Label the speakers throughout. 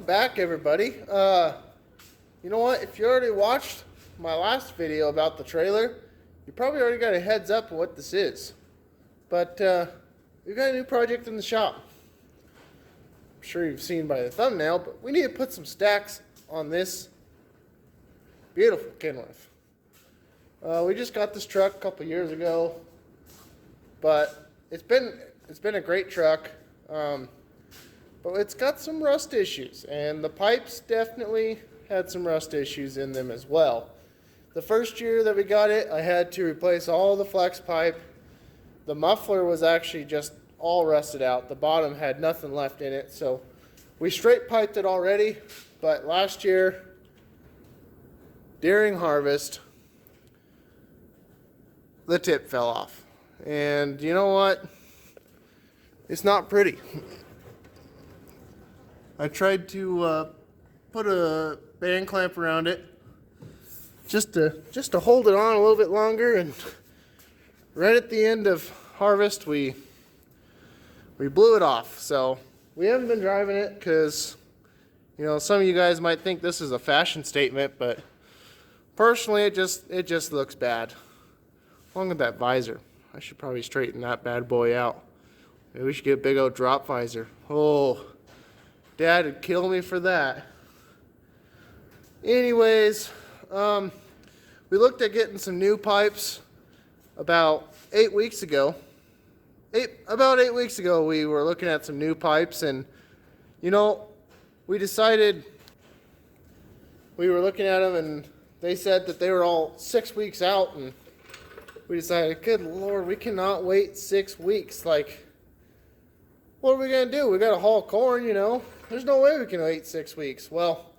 Speaker 1: welcome back, everybody. You know what? If you already watched my last video about the trailer, you probably already got a heads up of what this is. But we've got a new project in the shop. I'm sure you've seen by the thumbnail, but we need to put some stacks on this beautiful Kenworth. We just got this truck a couple years ago, but it's been a great truck. But it's got some rust issues, and the pipes definitely had some rust issues in them as well. The first year that we got it, I had to replace all the flex pipe. The muffler was actually just all rusted out. The bottom had nothing left in it, so we straight piped it already. But last year, during harvest, the tip fell off. And you know what? It's not pretty. I tried to put a band clamp around it just to hold it on a little bit longer, and right at the end of harvest we blew it off. So we haven't been driving it because, you know, some of you guys might think this is a fashion statement, but personally it just looks bad. Along with that visor, I should probably straighten that bad boy out. Maybe we should get a big old drop visor. Oh, Dad would kill me for that. Anyways, we looked at getting some new pipes about 8 weeks ago. About 8 weeks ago, we were looking at some new pipes, and you know, we decided, we were looking at them, and they said that they were all 6 weeks out, and we decided, good Lord, we cannot wait 6 weeks. Like, what are we gonna do? We gotta haul corn, you know. There's no way we can wait 6 weeks. Well,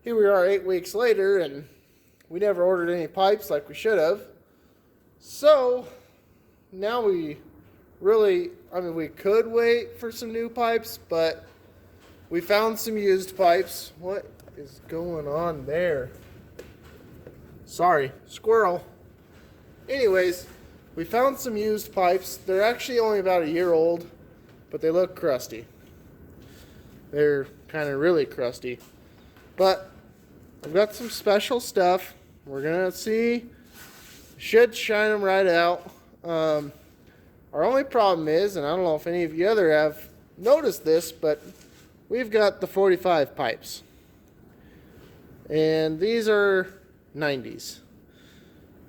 Speaker 1: here we are 8 weeks later, and we never ordered any pipes like we should have. So now we could wait for some new pipes, but we found some used pipes. What is going on there? Sorry, squirrel. Anyways, we found some used pipes. They're actually only about a year old, but they look crusty. They're kind of really crusty. But I've got some special stuff. We're going to see. Should shine them right out. Our only problem is, and I don't know if any of you other have noticed this, but we've got the 45 pipes. And these are 90s.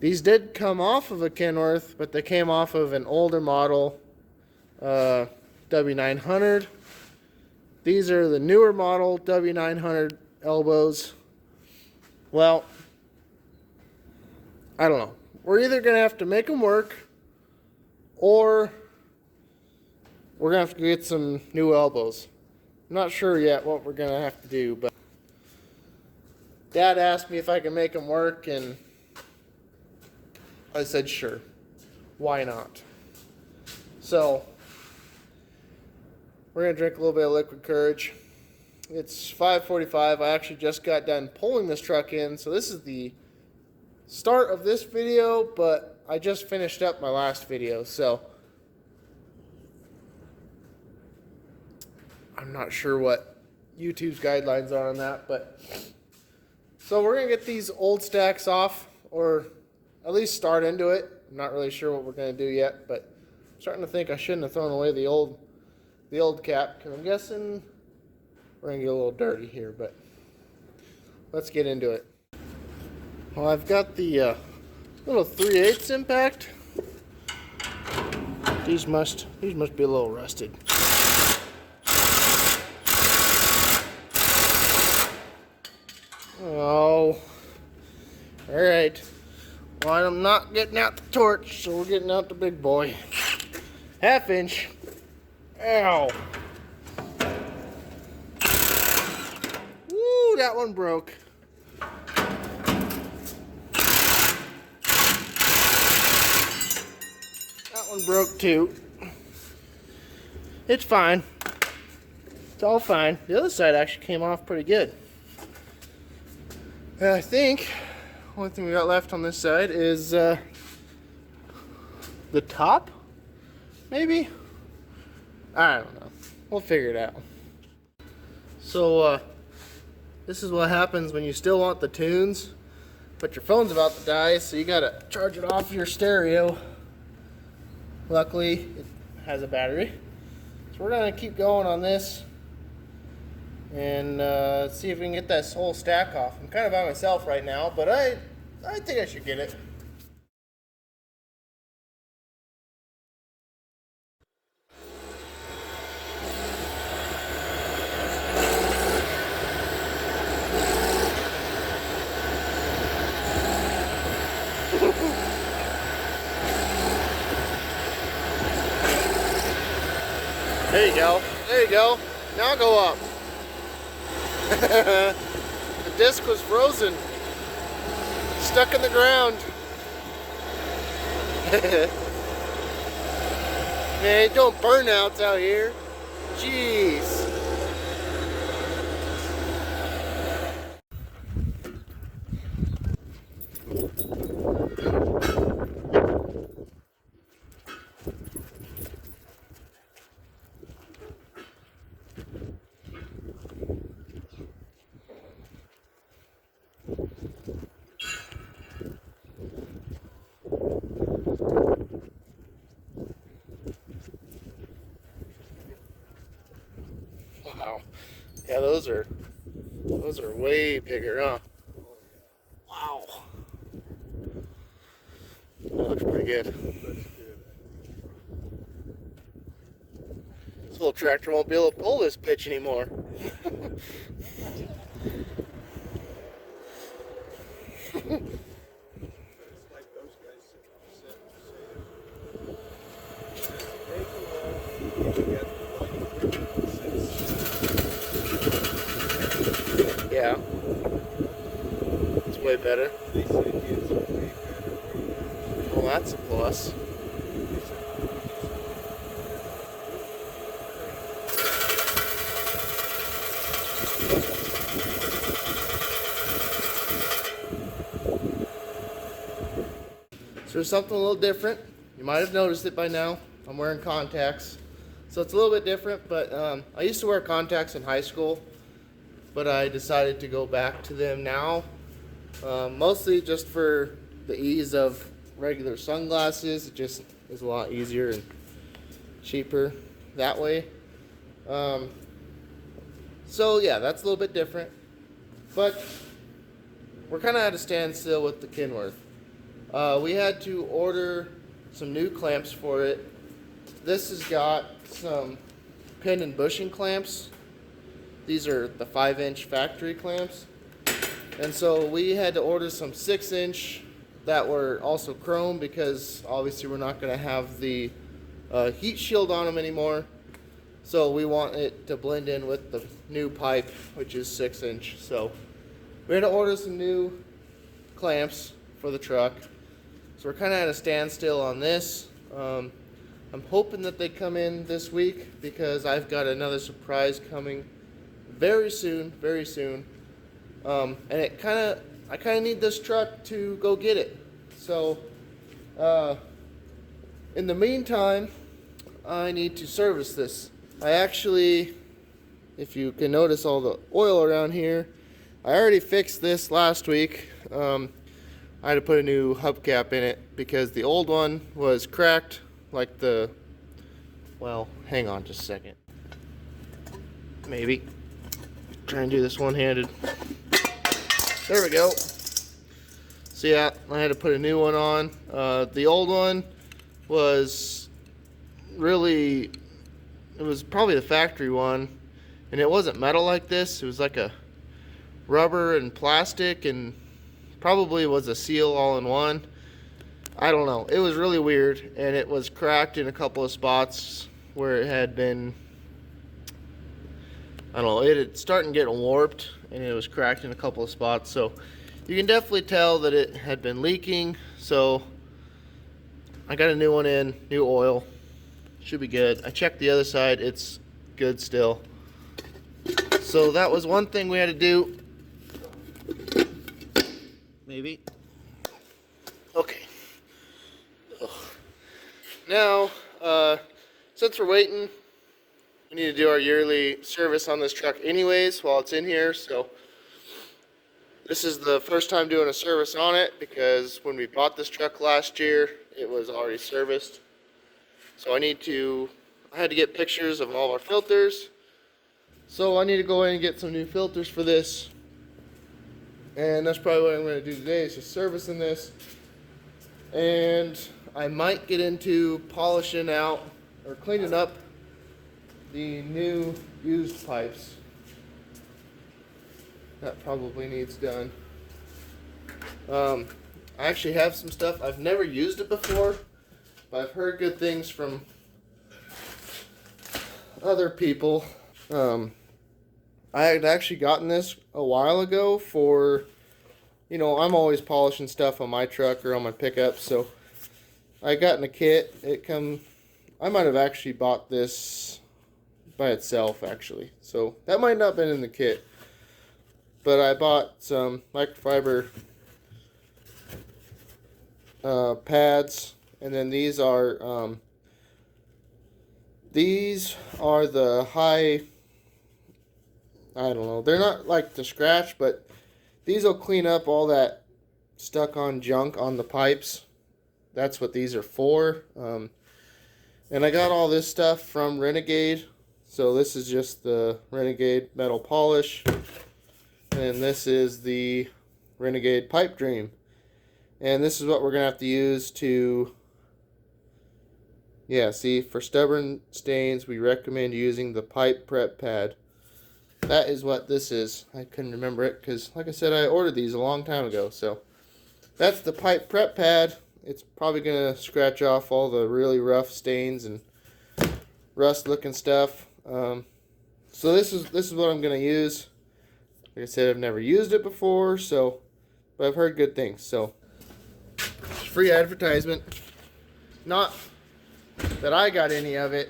Speaker 1: These did come off of a Kenworth, but they came off of an older model W900. These are the newer model W900 elbows. Well, I don't know. We're either going to have to make them work, or we're going to have to get some new elbows. I'm not sure yet what we're going to have to do, but Dad asked me if I can make them work, and I said sure. Why not? So we're going to drink a little bit of liquid courage. It's 5:45. I actually just got done pulling this truck in, so this is the start of this video, but I just finished up my last video, so I'm not sure what YouTube's guidelines are on that, but so we're going to get these old stacks off, or at least start into it. I'm not really sure what we're going to do yet, but I'm starting to think I shouldn't have thrown away the old cap, because I'm guessing we're going to get a little dirty here, but let's get into it. Well, I've got the little 3/8 impact. These must be a little rusted. Oh, all right. Well, I'm not getting out the torch, so we're getting out the big boy. 1/2 inch. Ow. Woo, that one broke. That one broke too. It's fine. It's all fine. The other side actually came off pretty good. And I think only thing we got left on this side is the top, maybe? I don't know. We'll figure it out. So This is what happens when you still want the tunes, but your phone's about to die, so you gotta charge it off your stereo. Luckily, it has a battery. So we're gonna keep going on this and see if we can get this whole stack off. I'm kind of by myself right now, but I think I should get it. There you go. There you go. Now go up. The disc was frozen. Stuck in the ground. Man, don't burnouts out here. Jeez. Wow. Yeah, those are way bigger, huh? Wow. That looks pretty good. This little tractor won't be able to pull this pitch anymore. Yeah. It's way better. Well, that's a plus. So there's something a little different. You might have noticed it by now. I'm wearing contacts. So it's a little bit different, but I used to wear contacts in high school, but I decided to go back to them now. Mostly just for the ease of regular sunglasses. It just is a lot easier and cheaper that way. So yeah, that's a little bit different. But we're kind of at a standstill with the Kenworth. We had to order some new clamps for it. This has got some pin and bushing clamps. These are the 5-inch factory clamps. And so we had to order some 6-inch that were also chrome because obviously we're not going to have the heat shield on them anymore. So we want it to blend in with the new pipe, which is 6-inch. So we had to order some new clamps for the truck. So we're kind of at a standstill on this. I'm hoping that they come in this week because I've got another surprise coming very soon, very soon. And I kind of need this truck to go get it. So in the meantime, I need to service this. I actually, if you can notice all the oil around here, I already fixed this last week. I had to put a new hubcap in it because the old one was cracked, like well, hang on just a second. Maybe. Try and do this one-handed. There we go. So yeah, I had to put a new one on. The old one was really, it was probably the factory one, and it wasn't metal like this. It was like a rubber and plastic, and probably was a seal all in one. I don't know. It was really weird, and it was cracked in a couple of spots where it had been, I don't know, it had started getting warped, and it was cracked in a couple of spots. So you can definitely tell that it had been leaking. So I got a new one in, new oil. Should be good. I checked the other side. It's good still. So that was one thing we had to do. Maybe. Okay. Ugh. Now, since we're waiting, we need to do our yearly service on this truck anyways while it's in here. So This is the first time doing a service on it because when we bought this truck last year, it was already serviced. So I had to get pictures of all our filters. So I need to go in and get some new filters for this. And that's probably what I'm going to do today, is just servicing this. And I might get into polishing out or cleaning up the new used pipes. That probably needs done. I actually have some stuff. I've never used it before, but I've heard good things from other people. I had actually gotten this a while ago for, I'm always polishing stuff on my truck or on my pickup, so I got in a kit. I might have actually bought this by itself, actually. So that might not have been in the kit. But I bought some microfiber pads, and then these are the high, I don't know, they're not like to scratch, but these will clean up all that stuck on junk on the pipes. That's what these are for. And I got all this stuff from Renegade. So this is just the Renegade metal polish. And this is the Renegade Pipe Dream. And this is what we're going to have to use to, see, for stubborn stains, we recommend using the pipe prep pad. That is what this is. I couldn't remember it because, like I said, I ordered these a long time ago. So that's the pipe prep pad. It's probably going to scratch off all the really rough stains and rust looking stuff. So this is what I'm going to use. Like I said, I've never used it before, but I've heard good things. So free advertisement. Not that I got any of it,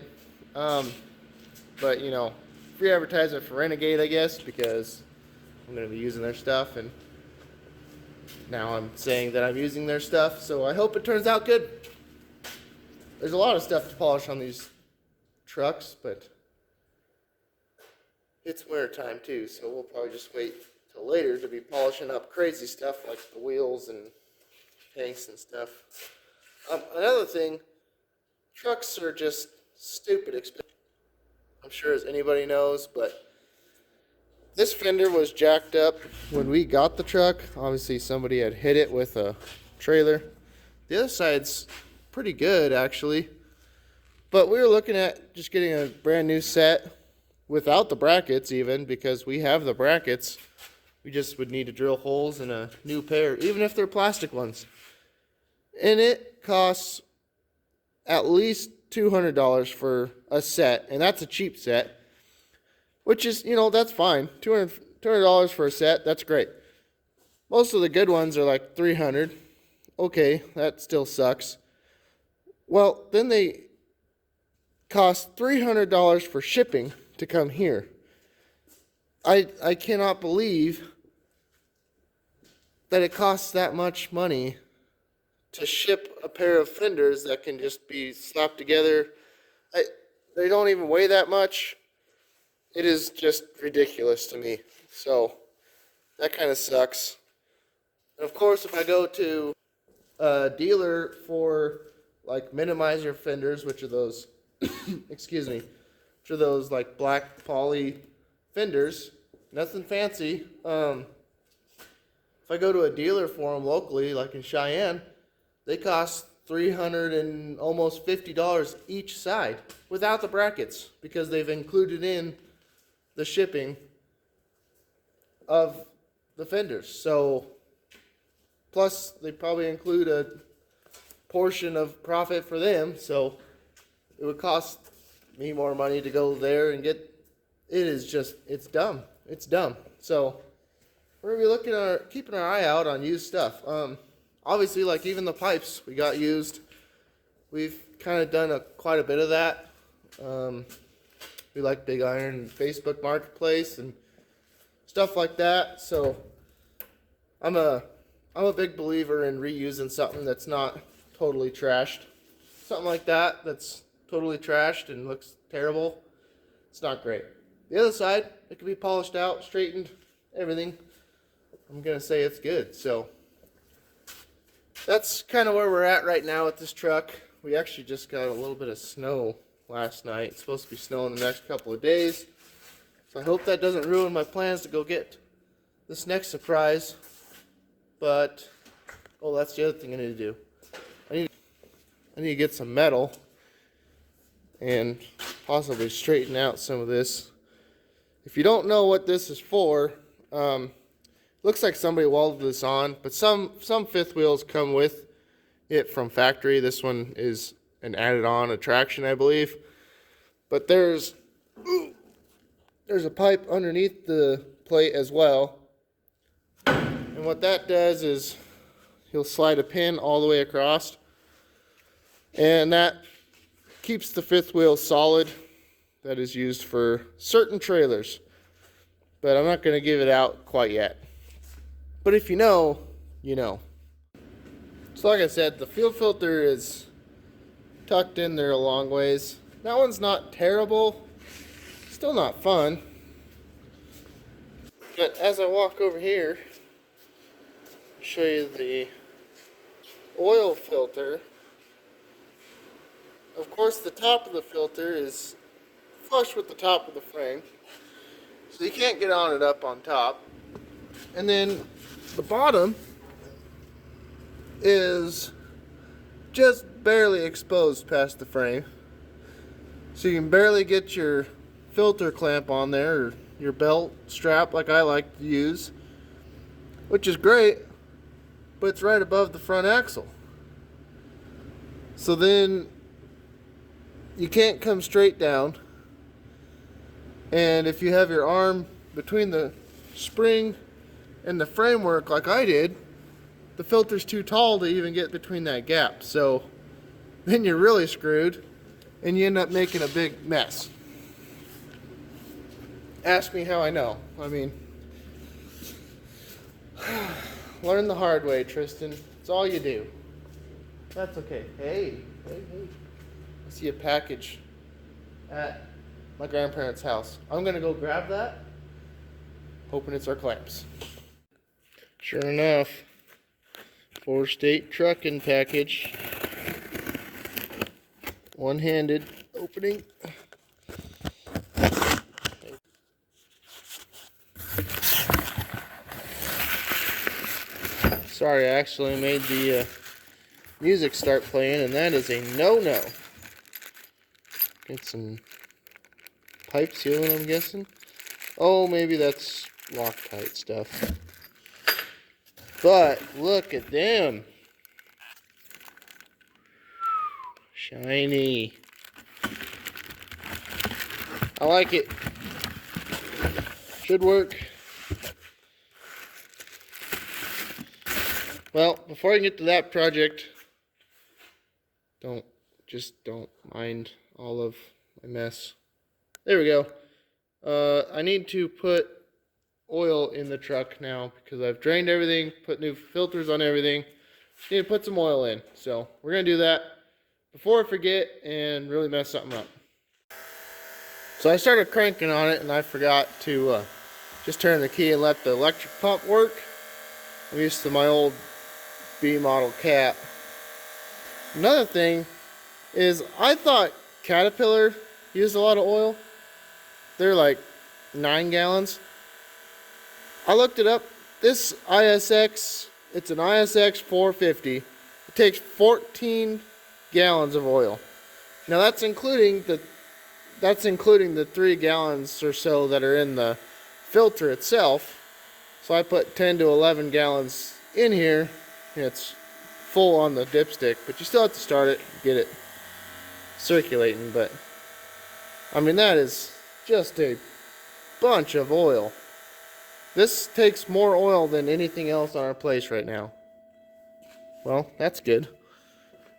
Speaker 1: but free advertisement for Renegade, I guess, because I'm going to be using their stuff, and now I'm saying that I'm using their stuff, so I hope it turns out good. There's a lot of stuff to polish on these trucks, but it's winter time too, so we'll probably just wait till later to be polishing up crazy stuff like the wheels and tanks and stuff. Another thing, trucks are just stupid expensive. I'm sure as anybody knows, but this fender was jacked up when we got the truck. Obviously somebody had hit it with a trailer. The other side's pretty good actually, but we were looking at just getting a brand new set without the brackets even, because we have the brackets. We just would need to drill holes in a new pair, even if they're plastic ones. And it costs at least $200 for a set, and that's a cheap set, which is, that's fine. $200 for a set, that's great. Most of the good ones are like $300. Okay, that still sucks. Well, then they cost $300 for shipping to come here. I cannot believe that it costs that much money to ship a pair of fenders that can just be slapped together. They don't even weigh that much. It is just ridiculous to me. So that kind of sucks. And of course, if I go to a dealer for like minimizer fenders, which are those, excuse me, which are those like black poly fenders, nothing fancy. If I go to a dealer for them locally, like in Cheyenne, they cost $300 and almost $50 each side without the brackets, because they've included in the shipping of the fenders. So plus they probably include a portion of profit for them, so it would cost me more money to go there and get it. Is just, it's dumb. So we're gonna be keeping our eye out on used stuff. Obviously, like even the pipes we got used, we've kind of done quite a bit of that. We like Big Iron and Facebook Marketplace and stuff like that. So I'm a big believer in reusing something that's not totally trashed. Something like that's totally trashed and looks terrible, it's not great. The other side, it can be polished out, straightened, everything. I'm gonna say it's good. So that's kind of where we're at right now with this truck. We actually just got a little bit of snow last night. It's supposed to be snowing the next couple of days. So I hope that doesn't ruin my plans to go get this next surprise. But, oh, that's the other thing I need to do. I need to get some metal and possibly straighten out some of this. If you don't know what this is for, looks like somebody welded this on, but some fifth wheels come with it from factory. This one is an added on attraction, I believe. But there's a pipe underneath the plate as well. And what that does is he'll slide a pin all the way across, and that keeps the fifth wheel solid. That is used for certain trailers, but I'm not going to give it out quite yet. But if you know, you know. So like I said, the fuel filter is tucked in there a long ways. That one's not terrible, still not fun. But as I walk over here, I'll show you the oil filter. Of course, the top of the filter is flush with the top of the frame, so you can't get on it up on top. And then the bottom is just barely exposed past the frame, so you can barely get your filter clamp on there, or your belt strap like I like to use, which is great, but it's right above the front axle. So then you can't come straight down, and if you have your arm between the spring and the framework like I did, the filter's too tall to even get between that gap. So then you're really screwed and you end up making a big mess. Ask me how I know. I mean, learn the hard way, Tristan. It's all you do. That's okay. Hey. I see a package at my grandparents' house. I'm gonna go grab that, hoping it's our clamps. Sure enough, 4-state trucking package. One-handed opening. Sorry, I actually made the music start playing, and that is a no-no. Get some pipe sealing, I'm guessing. Oh, maybe that's Loctite stuff. But look at them. Shiny. I like it. Should work. Well, before I get to that project, don't mind all of my mess. There we go. I need to put oil in the truck now because I've drained everything, put new filters on everything. Need to put some oil in. So we're going to do that before I forget and really mess something up. So I started cranking on it and I forgot to just turn the key and let the electric pump work. I'm used to my old B model cap. Another thing is I thought Caterpillar used a lot of oil. They're like 9 gallons. I looked it up. This ISX, it's an ISX 450. It takes 14 gallons of oil. Now that's including the 3 gallons or so that are in the filter itself. So I put 10 to 11 gallons in here. It's full on the dipstick, but you still have to start it, get it circulating. But I mean, that is just a bunch of oil. This takes more oil than anything else on our place right now. Well, that's good.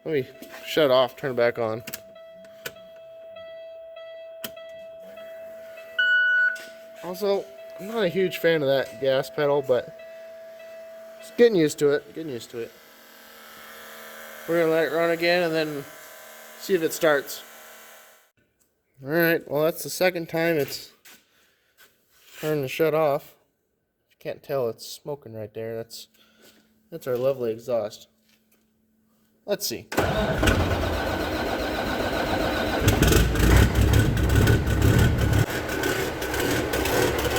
Speaker 1: Let me shut it off, turn it back on. Also, I'm not a huge fan of that gas pedal, but just getting used to it. We're gonna let it run again and then see if it starts. Alright, well that's the second time it's turned to shut off. can't tell, it's smoking right there. That's our lovely exhaust. Let's see.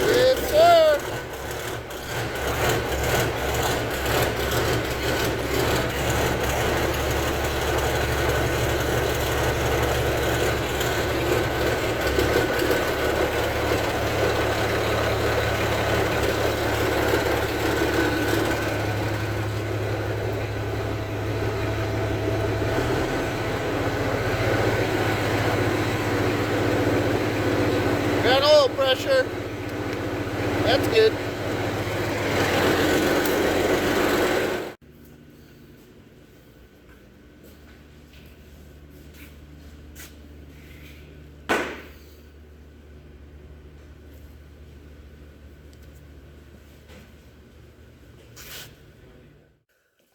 Speaker 1: Yes, sir. Got oil pressure. That's good.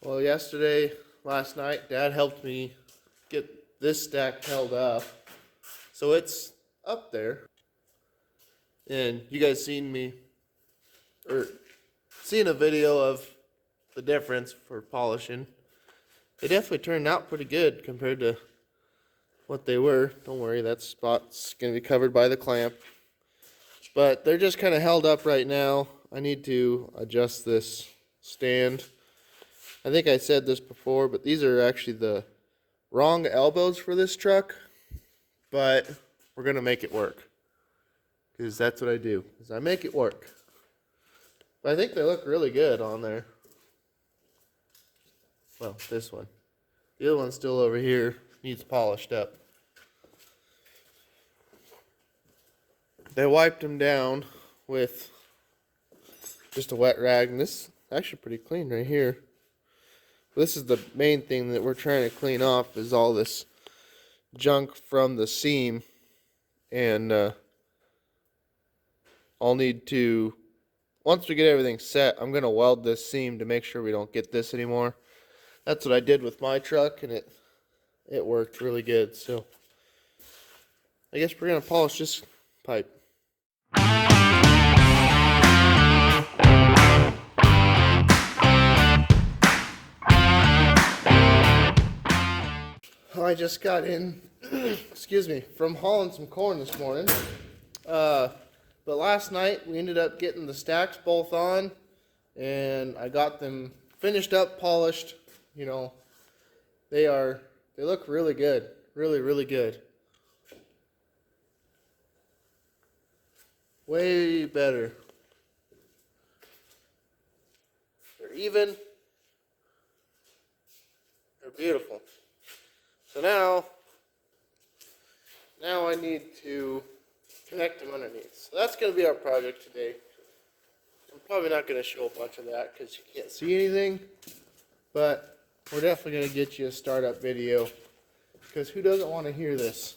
Speaker 1: Well, last night, Dad helped me get this stack held up. So it's up there. And you guys seen a video of the difference for polishing. They definitely turned out pretty good compared to what they were. Don't worry, that spot's going to be covered by the clamp. But they're just kind of held up right now. I need to adjust this stand. I think I said this before, but these are actually the wrong elbows for this truck. But we're going to make it work. Because that's what I do, is I make it work. But I think they look really good on there. Well, this one. The other one's still over here, needs polished up. They wiped them down with just a wet rag, and this is actually pretty clean right here. This is the main thing that we're trying to clean off, is all this junk from the seam. And I'll need to, once we get everything set, I'm going to weld this seam to make sure we don't get this anymore. That's what I did with my truck, and it worked really good. So I guess we're going to polish this pipe. I just got in, excuse me, from hauling some corn this morning. But last night we ended up getting the stacks both on, and I got them finished up, polished. You know, they look really good, really good. Way better. They're even. They're beautiful. So now I need to connect them underneath. So that's going to be our project today. I'm probably not going to show a bunch of that because you can't see anything, but we're definitely going to get you a startup video, because who doesn't want to hear this?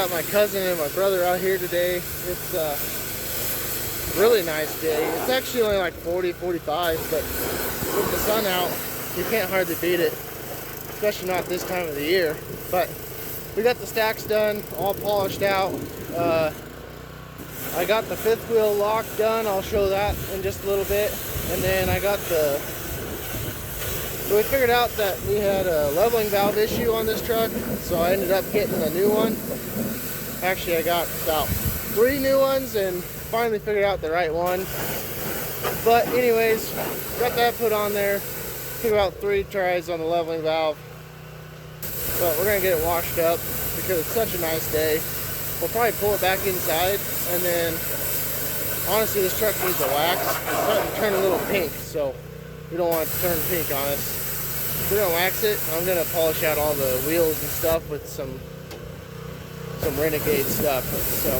Speaker 1: got my cousin and my brother out here today. It's a really nice day. It's actually only like 40, 45, but with the sun out, you can't hardly beat it, especially not this time of the year. But we got the stacks done, all polished out. I got the fifth wheel lock done. I'll show that in just a little bit. And then I got so we figured out that we had a leveling valve issue on this truck, so I ended up getting a new one. Actually, I got about 3 new ones and finally figured out the right one. But anyways, got that put on there. Took about 3 tries on the leveling valve. But we're gonna get it washed up because it's such a nice day. We'll probably pull it back inside, and then honestly this truck needs a wax. It's starting to turn a little pink, so we don't want it to turn pink on us. We're gonna wax it. I'm gonna polish out all the wheels and stuff with some Renegade stuff. So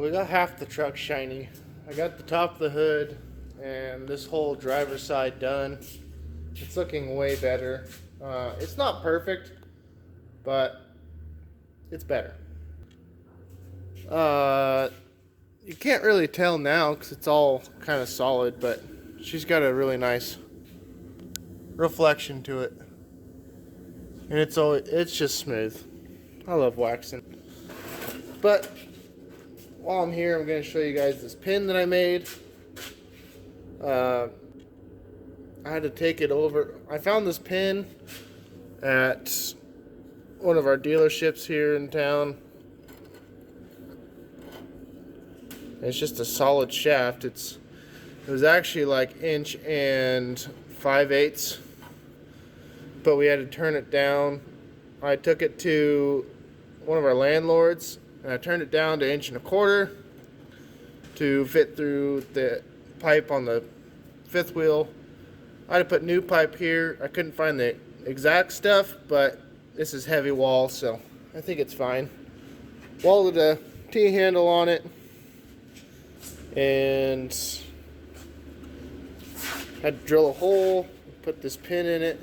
Speaker 1: well, we got half the truck shiny. I got the top of the hood and this whole driver's side done. It's looking way better. It's not perfect, but it's better. You can't really tell now because it's all kind of solid, but she's got a really nice reflection to it, and it's just smooth. I love waxing. But while I'm here, I'm going to show you guys this pin that I made. I had to take it over. I found this pin at one of our dealerships here in town. It's just a solid shaft. It was actually like 1 5/8, but we had to turn it down. I took it to one of our landlords and I turned it down to 1 1/4 to fit through the pipe on the fifth wheel. I had to put new pipe here. I couldn't find the exact stuff, but this is heavy wall, so I think it's fine. Welded a T-handle on it and had to drill a hole, put this pin in it.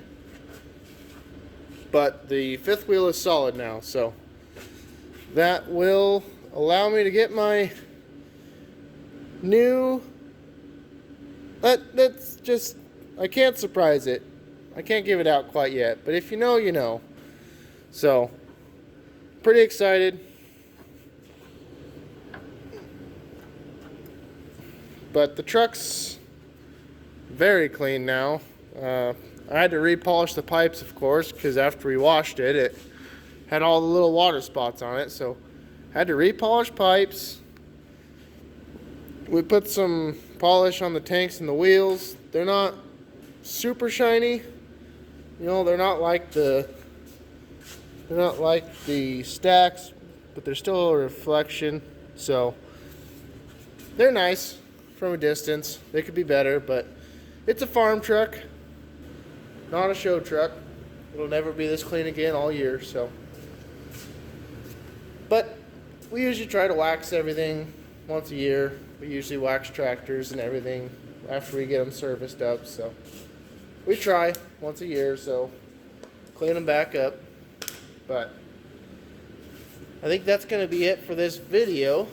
Speaker 1: But the fifth wheel is solid now, so that will allow me to get my new, that's just, I can't surprise it. I can't give it out quite yet, but if you know, you know. So, pretty excited. But the truck's very clean now. I had to repolish the pipes, of course, because after we washed it, it had all the little water spots on it. So, had to repolish pipes. We put some polish on the tanks and the wheels. They're not super shiny. You know, they're not like the stacks, but there's still a reflection, so they're nice from a distance. They could be better, but it's a farm truck, not a show truck. It'll never be this clean again all year, so. But we usually try to wax everything once a year. We usually wax tractors and everything after we get them serviced up, so we try once a year, so clean them back up. But I think that's going to be it for this video,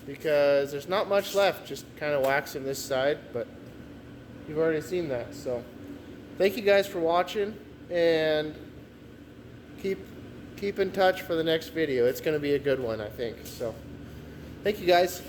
Speaker 1: because there's not much left, just kind of waxing this side, but you've already seen that. So thank you guys for watching, and keep in touch for the next video. It's going to be a good one, I think. So thank you guys.